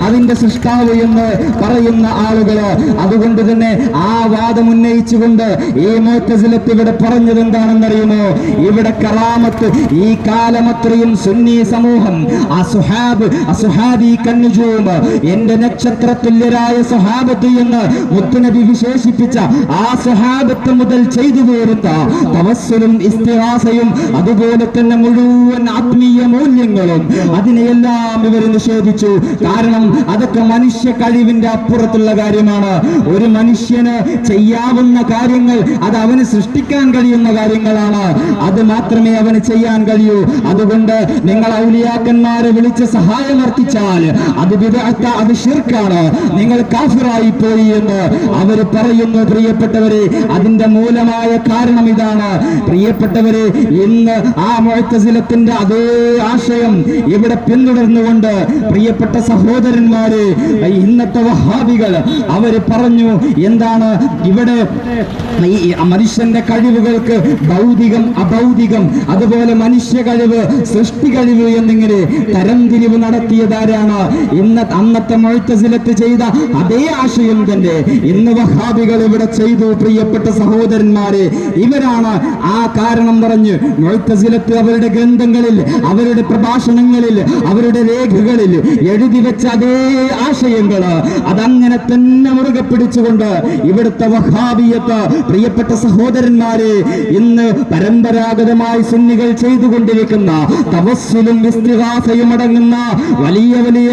അതിന്റെ സൃഷ്ടാവ് എന്ന് പറയുന്ന ആളുകള്. അതുകൊണ്ട് തന്നെ ആ വാദം ഉന്നയിച്ചുകൊണ്ട് ഈ മുഅ്തസിലത്ത് ഇവിടെ പറഞ്ഞത് എന്താണെന്നറിയുമോ? ഇവിടെ കറാമത്ത് ഈ കാലമത്രയും സുന്നി സമൂഹം അസ്ഹാബി കന്നുജൂം, എന്റെ നക്ഷത്ര തുല്യരായ സ്വഹാബത്ത് എന്ന് മുത്തുനബി വിശേഷിപ്പിച്ച ആ സ്വഹാബത്ത് മുതൽ ചെയ്തു പോരുന്ന തവസ്സുലും ഇസ്തിഗാസയും അതുപോലെ തന്നെ മുഴുവൻ ആത്മീയ മൂല്യങ്ങളും അതിനെയെല്ലാം ഇവർ നിഷേധിച്ചു. കാരണം അതൊക്കെ മനുഷ്യ കഴിവിന്റെ അപ്പുറത്തുള്ള കാര്യമാണ്. ഒരു മനുഷ്യന് ചെയ്യാവുന്ന കാര്യങ്ങൾ അത് അവന് സൃഷ്ടിക്കാൻ കഴിയുന്ന കാര്യങ്ങളാണ്, അത് മാത്രമേ അവന് ചെയ്യാൻ കഴിയൂ. അതുകൊണ്ട് നിങ്ങൾ ഔലിയാക്കന്മാരെ വിളിച്ച് സഹായം അർത്ഥിച്ചാൽ അത് ബിദ്അത്ത്, അത് ശിർക്കാണ്, നിങ്ങൾ കാഫിറായി പോയി എന്ന് അവർ പറയുന്നു. പ്രിയപ്പെട്ടവരെ, അതിന്റെ മൂലമായ കാരണം ഇതാണ്. പ്രിയപ്പെട്ടവരെ, ഇന്ന് ആ മുഅ്തസിലത്തിന്റെ അതേ ആശയം ഇവിടെ പിന്തുടർന്നുകൊണ്ട് പ്രിയപ്പെട്ട പ്രിയപ്പെട്ട സഹോദരന്മാരെ, ഇന്നത്തെ വഹാബികൾ അവര് പറഞ്ഞു എന്താണ് ഇവിടെ ഈ മനുഷ്യന്റെ കഴിവുകൾക്ക് ഭൗതികം അഭൗതികം, അതുപോലെ മനുഷ്യ കഴിവ് സൃഷ്ടി കഴിവ് എന്നിങ്ങനെ തരംതിരിവ് നടത്തിയതാരാണ്? അന്നത്തെ മുഅ്തസിലത്ത് ചെയ്ത അതേ ആശയം തന്നെ ഇന്ന് വഹാബികൾ ഇവിടെ ചെയ്തു. പ്രിയപ്പെട്ട സഹോദരന്മാരെ, ഇവരാണ് ആ കാരണം പറഞ്ഞ് മുഅ്തസിലത്ത് അവരുടെ ഗ്രന്ഥങ്ങളിൽ, അവരുടെ പ്രഭാഷണങ്ങളിൽ, അവരുടെ രേഖകളിൽ എഴുതി വെച്ച അതേ ആശയങ്ങള് അതങ്ങനെ തന്നെ മുറുകെ പിടിച്ചുകൊണ്ട് ഇവിടുത്തെ വഹാബിയത്ത് പ്രിയപ്പെട്ട സഹോദരന്മാരെ ഇന്ന് പരമ്പരാഗതമായി സുന്നികൾ ചെയ്തുകൊണ്ടിരിക്കുന്ന തവസ്സുലും ഇസ്തിഗാസയും അടങ്ങുന്ന വലിയ വലിയ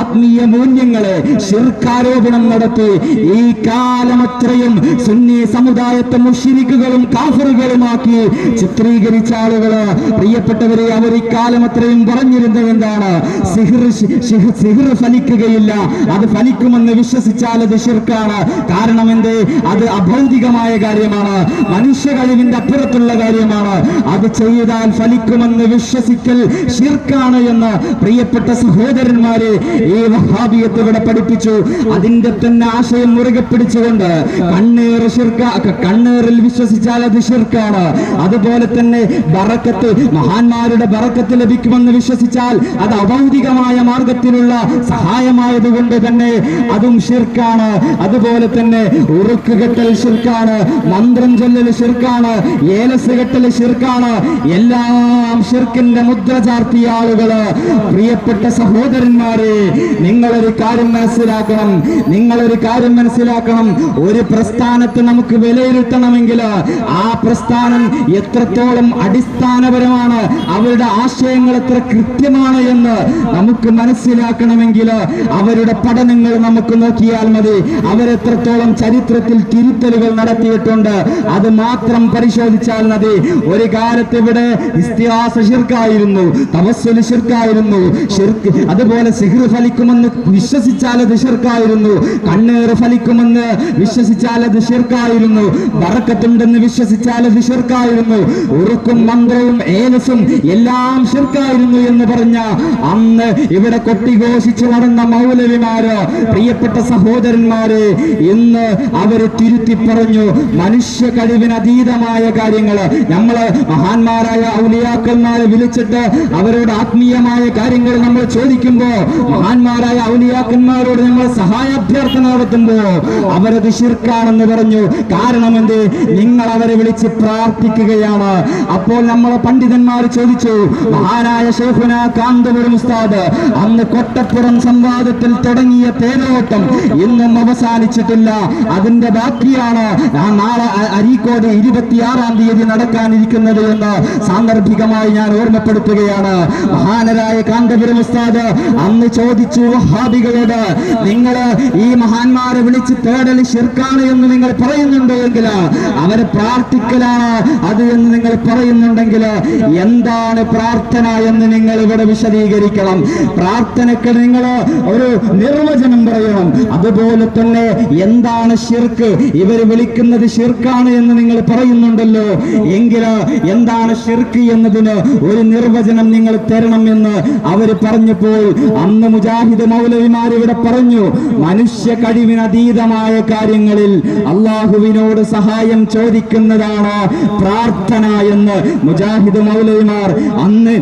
ആത്മീയ മൂല്യങ്ങളെ ശിർക്കാരോപണം നടത്തി ഈ കാലമത്രയും സുന്നി സമുദായത്തെ മുശ്രിക്കുകളും കാഫിറുകളുമാക്കി ചിത്രീകരിച്ച ആളുകള് പ്രിയപ്പെട്ടവരെ, അവർ ഈ കാലമത്രയും പറഞ്ഞിരുന്നത് എന്താണ്? സിഹിർ ഫലിക്കുകയില്ല, അത് ഫലിക്കുമെന്ന് വിശ്വസിച്ചാൽ അത് ശിർക്കാണ്. കാരണം എന്ത്? അത് അഭൗതികമായ കാര്യമാണ്, മനുഷ്യ കഴിവിന്റെ അപ്പുറത്തുള്ള കാര്യമാണ്. അത് ചെയ്താൽ ഫലിക്കുമെന്ന് വിശ്വസിക്കൽ ശിർക്കാണ് എന്ന് പ്രിയപ്പെട്ട സഹോദരന്മാരെ ഈ വഹാബിയത്ത് ഇവിടെ പഠിപ്പിച്ചു. അതിന്റെ തന്നെ ആശയം മുറുകെ പിടിച്ചുകൊണ്ട് കണ്ണേറിൽ വിശ്വസിച്ചാൽ അത് ശിർക്കാണ്. അതുപോലെ തന്നെ ബറക്കത്ത്, മഹാന്മാരുടെ ബറക്കത്ത് ലഭിക്കുമെന്ന് വിശ്വസിച്ചാൽ അത് അഭൗതികമായ മാർഗത്തിലുള്ള സഹായമായതുകൊണ്ട് തന്നെ അതും ശിർക്കാണ്. അതുപോലെ തന്നെ ഉറുക്ക് കെട്ടൽ ശിർക്കാണ്, മന്ത്രം ചൊല്ലൽ ശിർക്കാണ്, ഏലസ് കെട്ടൽ ശിർക്കാണ്. എല്ലാം ശിർക്കിന്റെ മുദ്ര ചാർത്തിയ ആളുകള്. പ്രിയപ്പെട്ട സഹോദരന്മാരെ, നിങ്ങളൊരു കാര്യം മനസ്സിലാക്കണം, ഒരു പ്രസ്ഥാനത്തെ നമുക്ക് വിലയിരുത്തണമെങ്കിൽ ആ പ്രസ്ഥാനം എത്രത്തോളം അടിസ്ഥാനപരമാണ്, അവരുടെ ആശയങ്ങൾ എത്ര കൃത്യമാണ് എന്ന് നമുക്ക് മനസ്സിലാക്കണമെങ്കിൽ അവരുടെ പഠനങ്ങൾ നമുക്ക് നോക്കിയാൽ മതി. അവരെത്രത്തോളം ചരിത്രത്തിൽ തിരുത്തലുകൾ നടത്തിയിട്ടുണ്ട് അത് മാത്രം പരിശോധിച്ചാൽ മതി. ഒരു കാലത്ത് ഇവിടെ ഇസ്തിഹാസ ശിർക്കായിരുന്നു, തവസ്സുൽ ശിർക്കായിരുന്നു, അതുപോലെ സിഹ്ർ ഫലിക്കുമെന്ന് വിശ്വസിച്ചാൽ അത് ശിർക്കായിരുന്നു, കണ്ണേറ് ഫലിക്കുമെന്ന് വിശ്വസിച്ചാൽ അത് ശിർക്കായിരുന്നു, ബറക്കത്തുണ്ടെന്ന് വിശ്വസിച്ചാൽ അത് ശിർക്കായിരുന്നു, ഉറുക്കും മന്ത്രവും ഏലസും എല്ലാം ശിർക്കായിരുന്നു എന്ന് പറഞ്ഞ അന്ന് ഇവിടെ കൊട്ടിഘോഷിച്ചു നടന്ന മൗലവിമാര്, പ്രിയപ്പെട്ട സഹോദരന്മാരെ, ഇന്ന് അവര് തിരുത്തി പറഞ്ഞു. മനുഷ്യ കഴിവിന് അതീതമായ കാര്യങ്ങള് നമ്മള് മഹാന്മാരായ ഔലിയാക്കന്മാരെ വിളിച്ചിട്ട് അവരോട് ആത്മീയമായ കാര്യങ്ങൾ നമ്മൾ ചോദിക്കുമ്പോ, മഹാന്മാരായ ഔലിയാക്കന്മാരോട് നമ്മൾ സഹായാഭ്യർത്ഥന നടത്തുമ്പോ അവരത് ശിർക്കാണെന്ന് പറഞ്ഞു. കാരണം എന്ത്? നിങ്ങൾ അവരെ വിളിച്ച് പ്രാർത്ഥിക്കുകയാണ്. അപ്പോൾ നമ്മളെ പണ്ഡിതന്മാർ ചോദിച്ചു, മഹാനായ ശൈഖുന കാന്തപുരം ഉസ്താദ് അന്ന് കൊട്ടപ്പുറം സംവാദത്തിൽ തുടങ്ങിയ തേരോട്ടം ഇന്നും അവസാനിച്ചിട്ടില്ല, അതിന്റെ ബാക്കിയാണ് നാളെ അരീക്കോട് 26-ാം തീയതി നടക്കാനിരിക്കുന്നത് എന്ന് സാന്ദർഭികമായി ഞാൻ ഓർമ്മപ്പെടുത്തുകയാണ്. മഹാനരായ കാന്തപുരം ഉസ്താദ് അന്ന് ചോദിച്ചു വഹാബികളോട്, നിങ്ങൾ ഈ മഹാന്മാരെ വിളിച്ച് തേടൽ ശിർക്കാണ് എന്ന് നിങ്ങൾ പറയുന്നുണ്ടോ എങ്കിൽ, അവരെ പ്രാർത്ഥിക്കലാണ് അത് എന്ന് നിങ്ങൾ പറയുന്നുണ്ടെങ്കിൽ എന്താണ് പ്രാർത്ഥന എന്ന് നിങ്ങൾ ഇവിടെ വിശദീകരിക്കണം. പ്രാർത്ഥനയ്ക്ക് നിങ്ങൾ ഒരു നിർവചനം പറയണം. അതുപോലെ തന്നെ എന്താണ് ശിർക്ക്? ഇവർ വിളിക്കുന്നത് ശിർക്കാണ് എന്ന് നിങ്ങൾ പറയുന്നുണ്ടല്ലോ, എങ്കിൽ എന്താണ് ശിർക്ക് എന്നതിന് ഒരു നിർവചനം നിങ്ങൾ തരണം എന്ന് അവർ പറഞ്ഞപ്പോൾ അന്ന് മുജാഹിദ് മൗലവിമാർ ഇവിടെ പറഞ്ഞു, മനുഷ്യ കഴിവിനതീതമായ കാര്യങ്ങളിൽ അള്ളാഹുവിനോട് സഹായം ചോദിക്കുന്നതാണ് പ്രാർത്ഥന എന്ന് മുജാഹിദ് മൗലവിമാർ അന്ന്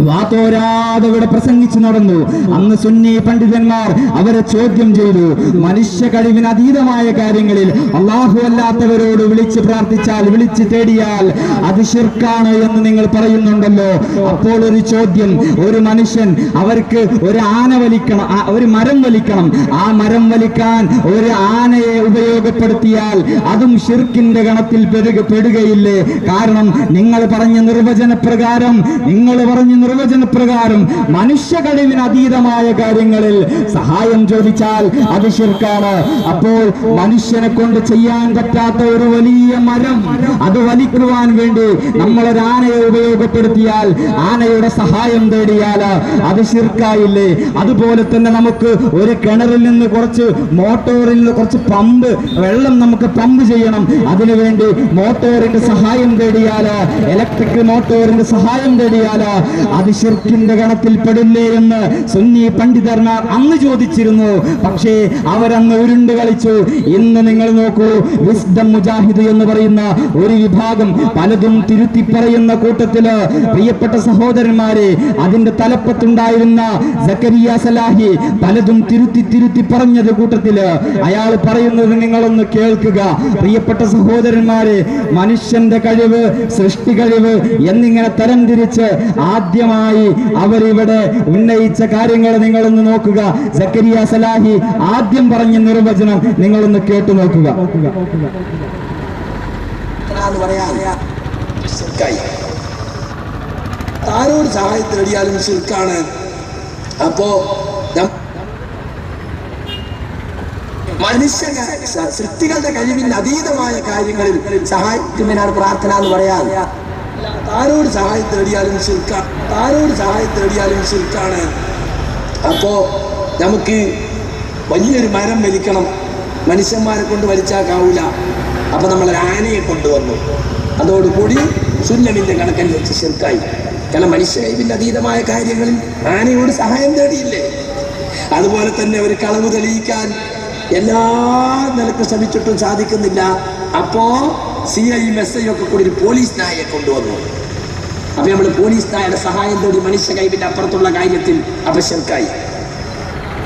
വാതോരാതെ ഇവിടെ പ്രസംഗിച്ചു നടന്നു. അന്ന് സുന്നി പണ്ഡിതന്മാർ അവരെ ചോദ്യം ചെയ്തു, മനുഷ്യ കഴിവിന് അതീതമായ കാര്യങ്ങളിൽ അള്ളാഹു അല്ലാത്തവരോട് വിളിച്ച് പ്രാർത്ഥിച്ചാൽ, വിളിച്ച് തേടിയാൽ അത് ശിർക്കാണ് എന്ന് നിങ്ങൾ പറയുന്നുണ്ടല്ലോ. അപ്പോൾ ഒരു ചോദ്യം, ഒരു മനുഷ്യൻ അവർക്ക് ഒരു ആന വലിക്കണം, ഒരു മരം വലിക്കണം, ആ മരം വലിക്കാൻ ഒരു ആനയെ ഉപയോഗപ്പെടുത്തിയാൽ അതും ശിർക്കിന്റെ ഗണത്തിൽ പെടുകയില്ലേ? കാരണം നിങ്ങൾ പറഞ്ഞ നിർവചനപ്രകാരം മനുഷ്യ കഴിവിന് അതീതമായ കാര്യങ്ങളിൽ സഹായം ചോദിച്ചാൽ അത് ശിർക്കാണ്. അപ്പോൾ മനുഷ്യനെ കൊണ്ട് ചെയ്യാൻ പറ്റാത്ത ഒരു വലിയ മരം അത് വലിക്കുവാൻ വേണ്ടി നമ്മളൊരു ആനയെ ഉപയോഗപ്പെടുത്തിയാൽ, ആനയുടെ സഹായം തേടിയാൽ അത് ശിർക്കായില്ലേ? അതുപോലെ തന്നെ നമുക്ക് ഒരു കിണറിൽ നിന്ന് മോട്ടോറിൽ നിന്ന് കുറച്ച് വെള്ളം നമുക്ക് പമ്പ് ചെയ്യണം, അതിനുവേണ്ടി മോട്ടോറിന്റെ സഹായം തേടിയാൽ, ഇലക്ട്രിക് മോട്ടോറിന്റെ സഹായം തേടിയാൽ അത് ശിർക്കിന്റെ ഗണത്തിൽ പെടില്ലേ എന്ന് സുന്നി പണ്ഡിതന്മാർ അന്ന് ചോദിച്ചിരുന്നു. പക്ഷേ അവരന്ന് ഉരുണ്ട് കളിച്ചു. ഇന്ന് നിങ്ങൾ നോക്കൂ, വിസ്ഡം മുജാഹിദ് എന്ന് പറയുന്ന ഒരു വിഭാഗം പലതും തിരുത്തി പറയുന്ന കൂട്ടത്തില് പ്രിയപ്പെട്ട സഹോദരന്മാരെ, അതിന്റെ തലപ്പത്തുണ്ടായിരുന്ന സക്കരിയ സലാഹി പലതും തിരുത്തി പറഞ്ഞത് കൂട്ടത്തില് അയാൾ പറയുന്നത് നിങ്ങളൊന്ന് കേൾക്കുക. പ്രിയപ്പെട്ട സഹോദരന്മാരെ, മനുഷ്യന്റെ കഴിവ്, സൃഷ്ടി കഴിവ് എന്നിങ്ങനെ തരംതിരിച്ച് ആദ്യമായി അവരിവിടെ ഉന്നയിച്ച കാര്യങ്ങൾ നിങ്ങളൊന്ന് നോക്കുക. സക്കരിയ സലാഹി ആദ്യം പറഞ്ഞ നിർവചനം നിങ്ങളൊന്ന് കേട്ടു നോക്കുക. ആരോട് സഹായം തേടിയാലും ശിർക്കാണ്. അപ്പോ മനുഷ്യ സൃഷ്ടികളുടെ കഴിവിന് അതീതമായ കാര്യങ്ങളിൽ സഹായിക്കുന്നതിനാണ് പ്രാർത്ഥന എന്ന് പറയാൻ. ആരോട് സഹായം തേടിയാലും ശിർക്കാണ്. അപ്പോ നമുക്ക് വലിയൊരു മരം വലിക്കണം, മനുഷ്യന്മാരെ കൊണ്ട് വലിച്ചാക്കാവൂല. അപ്പൊ നമ്മൾ ആനയെ കൊണ്ടുവന്നു. അതോടുകൂടി സുന്നമിന്റെ കണക്കനുസരിച്ച് ശിർക്കായി. കാരണം മനുഷ്യ കഴിവിന്റെ അതീതമായ കാര്യങ്ങളിൽ ആനയോട് സഹായം തേടിയില്ലേ? അതുപോലെ തന്നെ ഒരു കളവ് തെളിയിക്കാൻ എല്ലാ നിലക്കും ശ്രമിച്ചിട്ടും സാധിക്കുന്നില്ല. അപ്പോ CI SI ഒക്കെ കൂടി ഒരു പോലീസ് നായയെ കൊണ്ടുവന്നു. അപ്പൊ നമ്മൾ പോലീസ് നായയുടെ സഹായം തേടി മനുഷ്യ കഴിവിന്റെ അപ്പുറത്തുള്ള കാര്യത്തിൽ അപ്പൊ ശിർക്കായി.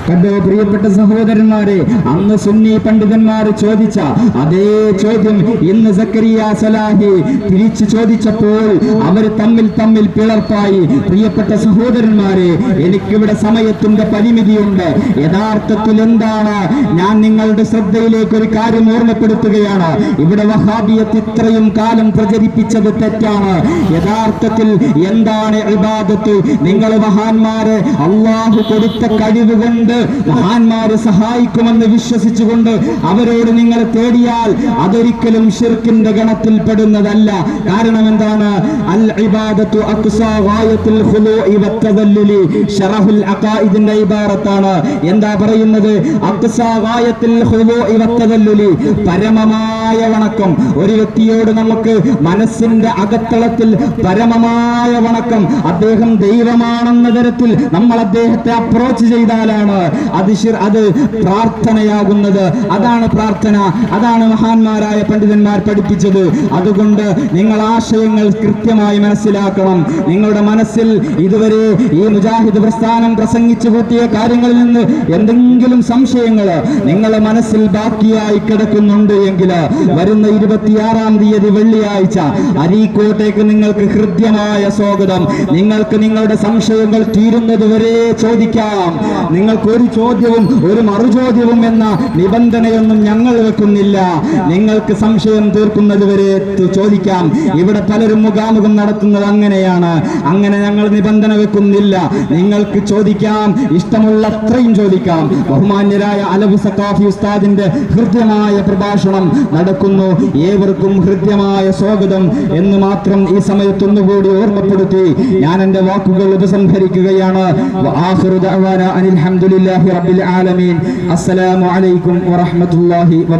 കണ്ടോ പ്രിയപ്പെട്ട സഹോദരന്മാരെ, അന്ന് സുന്നി പണ്ഡിതന്മാർ ചോദിച്ച അതേ ചോദ്യം ഇന്ന് സക്കരിയ സലാഹി തിരിച്ചു ചോദിച്ചപ്പോൾ അവർ തമ്മിൽ പിളർപ്പായി. പ്രിയപ്പെട്ട സഹോദരന്മാരെ, എനിക്കിവിടെ സമയത്തിന്റെ പരിമിതിയുണ്ട്. യഥാർത്ഥത്തിൽ എന്താണ് ഞാൻ നിങ്ങളുടെ ശ്രദ്ധയിലേക്ക് ഒരു കാര്യം ഓർമ്മപ്പെടുത്തുകയാണ്. ഇവിടെ വഹാബിയത്ത് ഇത്രയും കാലം പ്രചരിപ്പിച്ചത് തെറ്റാണ്. യഥാർത്ഥത്തിൽ എന്താണ് ഇബാദത്ത്? നിങ്ങൾ മഹാന്മാരെ അള്ളാഹു കൊടുത്ത കഴിവ് കൊണ്ട് മഹാന്മാരെ സഹായിക്കുമെന്ന് വിശ്വസിച്ചുകൊണ്ട് അവരോട് നിങ്ങൾ തേടിയാൽ അതൊരിക്കലും ശിർക്കിന്റെ ഗണത്തിൽ പെടുന്നതല്ല. കാരണം എന്താണ്? അൽ ഇബാദത്തു അഖ്സാ ഗായത്തുൽ ഖുലൂഇ വത്തദല്ലുലി. ശറഹുൽ അഖായിദിന്റെ ഇബാറത്താണ്. എന്താ പറയുന്നത്? അഖ്സാ ഗായത്തുൽ ഖുലൂഇ വത്തദല്ലുലി, പരമമായ വണക്കം. ഒരു വ്യക്തിയോട് നമുക്ക് മനസ്സിന്റെ അകത്തളത്തിൽ പരമമായ വണക്കം, അദ്ദേഹം ദൈവമാണെന്ന തരത്തിൽ നമ്മൾ അദ്ദേഹത്തെ അപ്രോച്ച് ചെയ്താലാണ് അത് പ്രാർത്ഥനയാകുന്നത്. അതാണ് പ്രാർത്ഥന. അതാണ് മഹാന്മാരായ പണ്ഡിതന്മാർ പഠിപ്പിച്ചത്. അതുകൊണ്ട് നിങ്ങൾ ആശയങ്ങൾ കൃത്യമായി മനസ്സിലാക്കണം. നിങ്ങളുടെ മനസ്സിൽ ഇതുവരെ ഈ മുജാഹിദ് പ്രസ്ഥാനം പ്രസംഗിച്ചു കൂട്ടിയ കാര്യങ്ങളിൽ നിന്ന് എന്തെങ്കിലും സംശയങ്ങൾ നിങ്ങളുടെ മനസ്സിൽ ബാക്കിയായി കിടക്കുന്നുണ്ട് എങ്കിൽ വരുന്ന 26-ാം തീയതി വെള്ളിയാഴ്ച അരീക്കോട്ടേക്ക് നിങ്ങൾക്ക് ഹൃദ്യമായ സ്വാഗതം. നിങ്ങൾക്ക് നിങ്ങളുടെ സംശയങ്ങൾ തീരുന്നതുവരെ ചോദിക്കാം. നിങ്ങൾക്ക് ഒരു ചോദ്യവും ഒരു മറുചോദ്യവും എന്ന നിബന്ധനയൊന്നും ഞങ്ങൾ വെക്കുന്നില്ല. നിങ്ങൾക്ക് സംശയം തീർക്കുന്നത് വരെ ചോദിക്കാം. ഇവിടെ പലരും മുഖാമുഖം നടത്തുന്നത് അങ്ങനെയാണ്. അങ്ങനെ ഞങ്ങൾ നിബന്ധന വെക്കുന്നില്ല. നിങ്ങൾക്ക് ചോദിക്കാം, ഇഷ്ടമുള്ള അത്രയും ചോദിക്കാം. ബഹുമാന്യരായ അലവി സഖാഫി ഉസ്താദിന്റെ ഹൃദ്യമായ പ്രഭാഷണം നടക്കുന്നു. ഏവർക്കും ഹൃദ്യമായ സ്വാഗതം എന്ന് മാത്രം ഈ സമയത്തൊന്നുകൂടി ഓർമ്മപ്പെടുത്തി ഞാൻ എന്റെ വാക്കുകൾ ഉപസംഹരിക്കുകയാണ്. വആഖിറു ദഅവാനാ അനിൽ ഹംദുലില്ലാഹി റബ്ബിൽ ആലമീൻ. അസ്സലാമു അലൈക്കും വറഹ്മത്തുള്ളാഹി